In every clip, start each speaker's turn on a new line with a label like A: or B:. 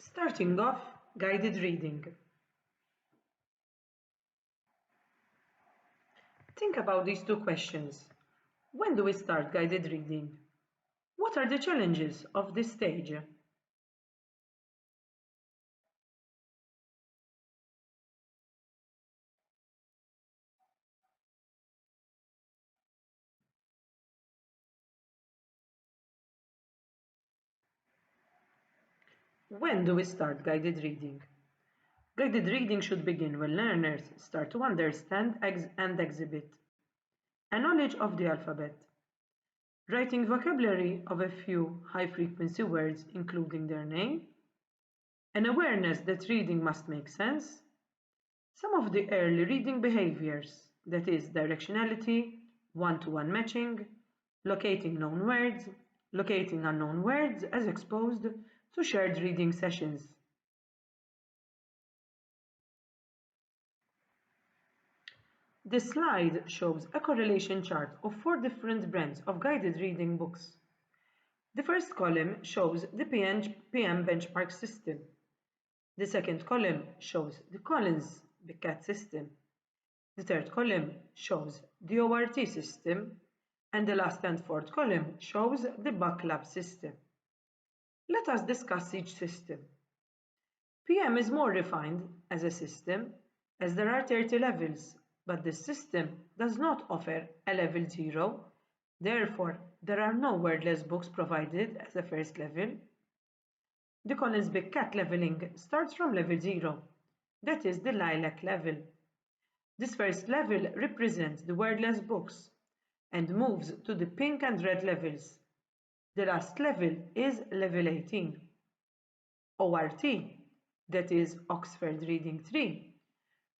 A: Starting off, guided reading. Think about these two questions. When do we start guided reading? What are the challenges of this stage? When do we start guided reading? Guided reading should begin when learners start to understand and exhibit a knowledge of the alphabet, writing vocabulary of a few high-frequency words including their name, an awareness that reading must make sense, some of the early reading behaviors, that is directionality, one-to-one matching, locating known words, locating unknown words as exposed to shared reading sessions. This slide shows a correlation chart of 4 different brands of guided reading books. The first column shows the PM benchmark system. The second column shows the Collins Big Cat system. The third column shows the ORT system, and the last and fourth column shows the BuckLab system. Let us discuss each system. PM is more refined as a system, as there are 30 levels, but this system does not offer a level 0, therefore there are no wordless books provided as a first level. The Collins Big Cat leveling starts from level 0, that is the lilac level. This first level represents the wordless books and moves to the pink and red levels. The last level is level 18. ORT, that is Oxford Reading Tree,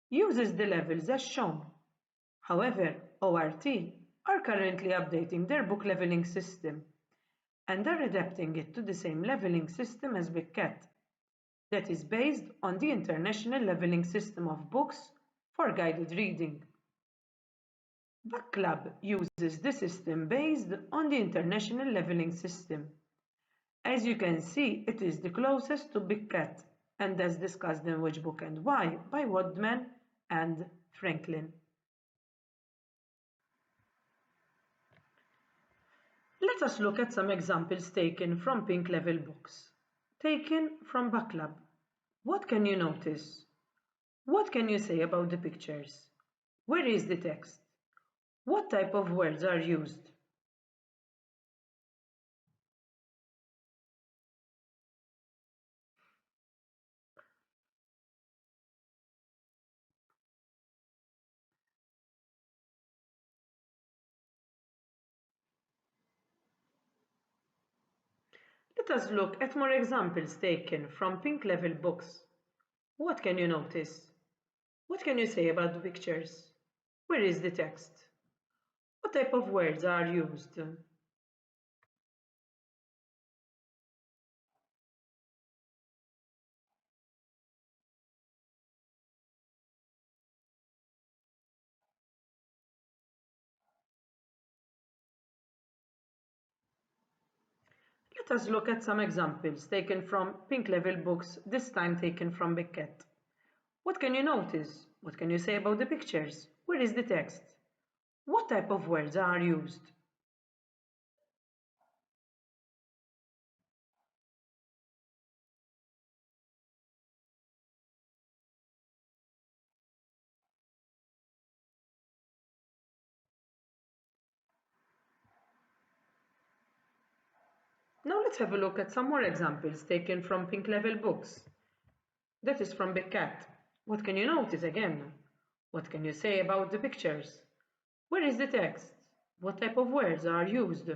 A: uses the levels as shown. However, ORT are currently updating their book leveling system and are adapting it to the same leveling system as Big Cat, that is based on the International Leveling System of Books for guided reading. BuckLab uses the system based on the International Leveling System. As you can see, it is the closest to Big Cat, and as discussed in Which Book and Why by Woodman and Franklin. Let us look at some examples taken from pink level books. Taken from BuckLab. What can you notice? What can you say about the pictures? Where is the text? What type of words are used? Let us look at more examples taken from pink level books. What can you notice? What can you say about the pictures? Where is the text? What type of words are used? Let us look at some examples taken from pink level books, this time taken from Big Cat. What can you notice? What can you say about the pictures? Where is the text? What type of words are used? Now let's have a look at some more examples taken from pink level books. That is from Big Cat. What can you notice again? What can you say about the pictures? Where is the text? What type of words are used?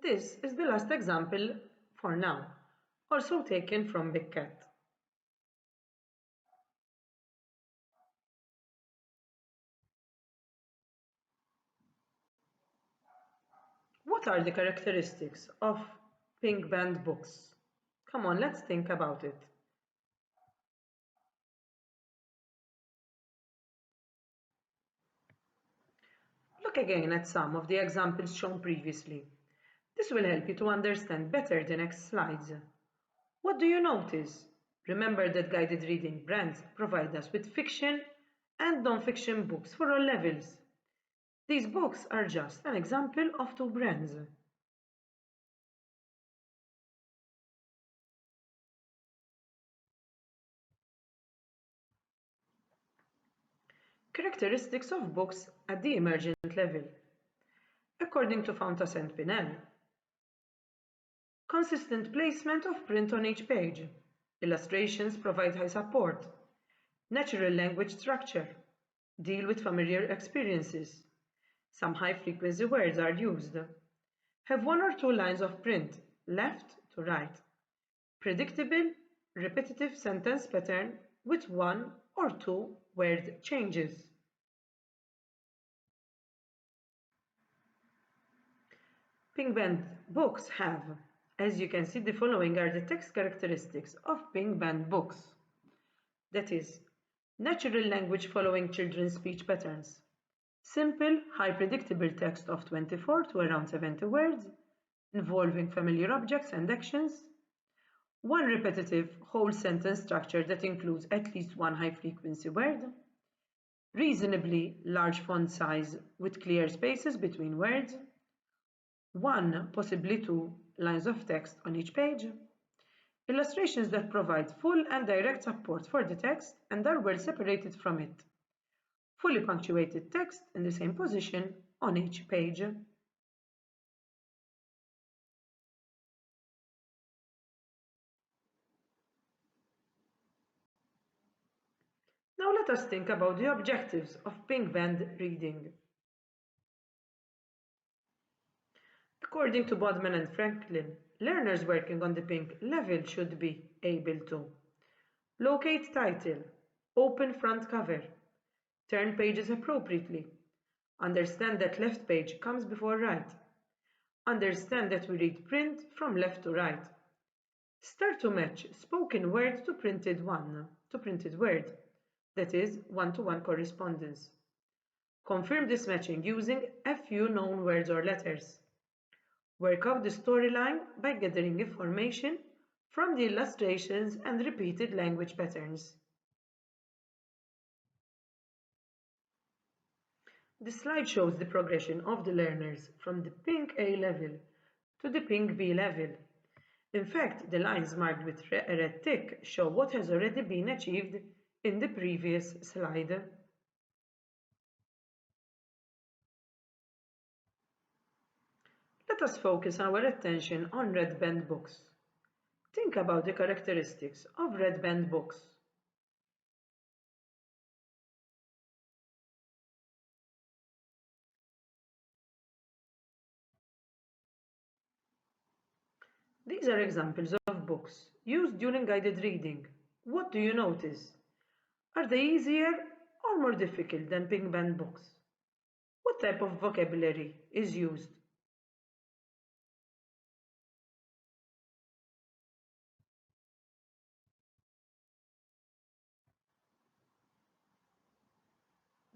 A: This is the last example for now, also taken from Big Cat. What are the characteristics of pink band books? Come on, let's think about it. Look again at some of the examples shown previously. This will help you to understand better the next slides. What do you notice? Remember that guided reading brands provide us with fiction and non-fiction books for all levels. These books are just an example of two brands. Characteristics of books at the emergent level. According to Fountas and Pinel, consistent placement of print on each page. Illustrations provide high support. Natural language structure. Deal with familiar experiences. Some high-frequency words are used. Have one or two lines of print, left to right. Predictable, repetitive sentence pattern with one or two word changes. Pink band books have, as you can see, the following are the text characteristics of pink band books. That is, natural language following children's speech patterns. Simple, high predictable text of 24 to around 70 words, involving familiar objects and actions. One repetitive whole sentence structure that includes at least one high frequency word. Reasonably large font size with clear spaces between words. One, possibly two, lines of text on each page. Illustrations that provide full and direct support for the text and are well separated from it. Fully punctuated text in the same position on each page. Now let us think about the objectives of pink band reading. According to Bodman and Franklin, learners working on the pink level should be able to locate title, open front cover, turn pages appropriately, understand that left page comes before right, understand that we read print from left to right, start to match spoken word to printed word, that is, one-to-one correspondence. Confirm this matching using a few known words or letters. Work out the storyline by gathering information from the illustrations and repeated language patterns. The slide shows the progression of the learners from the pink A level to the pink B level. In fact, the lines marked with a red tick show what has already been achieved in the previous slide. Let us focus our attention on red band books. Think about the characteristics of red band books. These are examples of books used during guided reading. What do you notice? Are they easier or more difficult than pink band books? What type of vocabulary is used?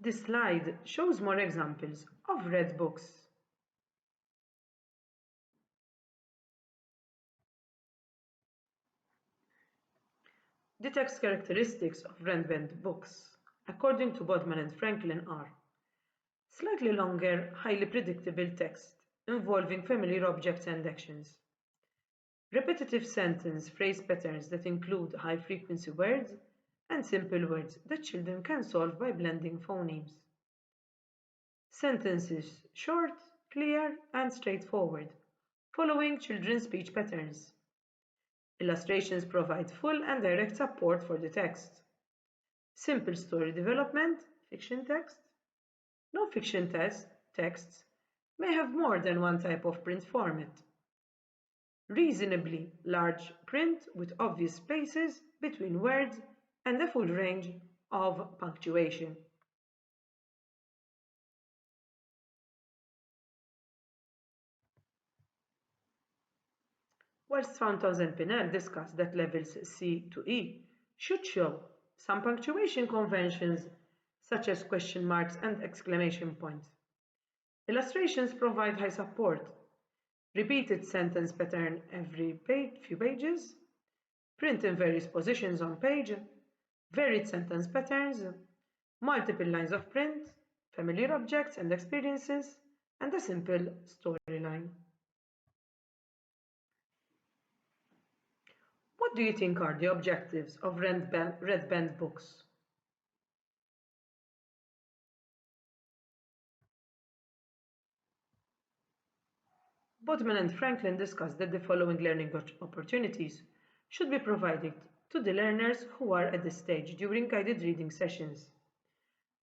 A: This slide shows more examples of red books. The text characteristics of red band books, according to Bodman and Franklin, are slightly longer, highly predictable text involving familiar objects and actions. Repetitive sentence phrase patterns that include high-frequency words and simple words that children can solve by blending phonemes. Sentences short, clear, and straightforward, following children's speech patterns. Illustrations provide full and direct support for the text. Simple story development, fiction text. Non-fiction texts may have more than one type of print format. Reasonably large print with obvious spaces between words and a full range of punctuation. Whilst Fountains and Pinel discuss that levels C to E should show some punctuation conventions such as question marks and exclamation points. Illustrations provide high support, repeated sentence pattern every few pages, print in various positions on page, varied sentence patterns, multiple lines of print, familiar objects and experiences, and a simple storyline. What do you think are the objectives of Red Band books? Bodman and Franklin discussed that the following learning opportunities should be provided to the learners who are at this stage during guided reading sessions.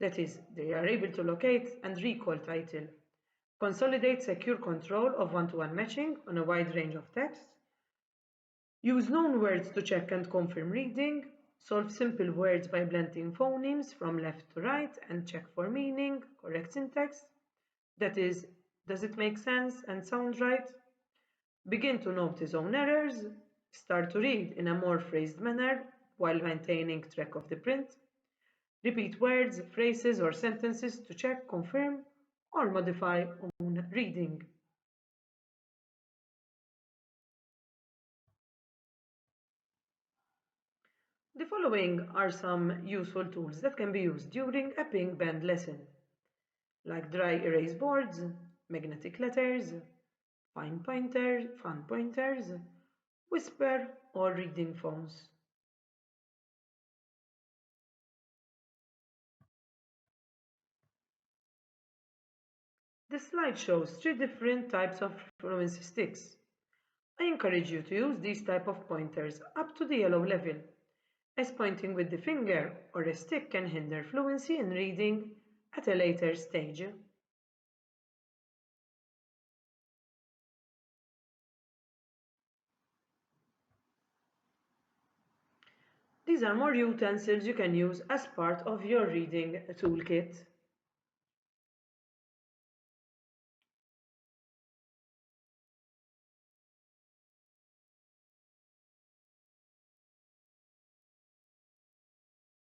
A: That is, they are able to locate and recall title, consolidate secure control of one-to-one matching on a wide range of text, use known words to check and confirm reading, solve simple words by blending phonemes from left to right and check for meaning, correct syntax, that is, does it make sense and sound right? Begin to note his own errors, start to read in a more phrased manner while maintaining track of the print, repeat words, phrases, or sentences to check, confirm, or modify own reading. The following are some useful tools that can be used during a ping band lesson, like dry erase boards, magnetic letters, fun pointers, whisper, or reading phones. This slide shows three different types of fluency sticks. I encourage you to use these type of pointers up to the yellow level, as pointing with the finger or a stick can hinder fluency in reading at a later stage. These are more utensils you can use as part of your reading toolkit.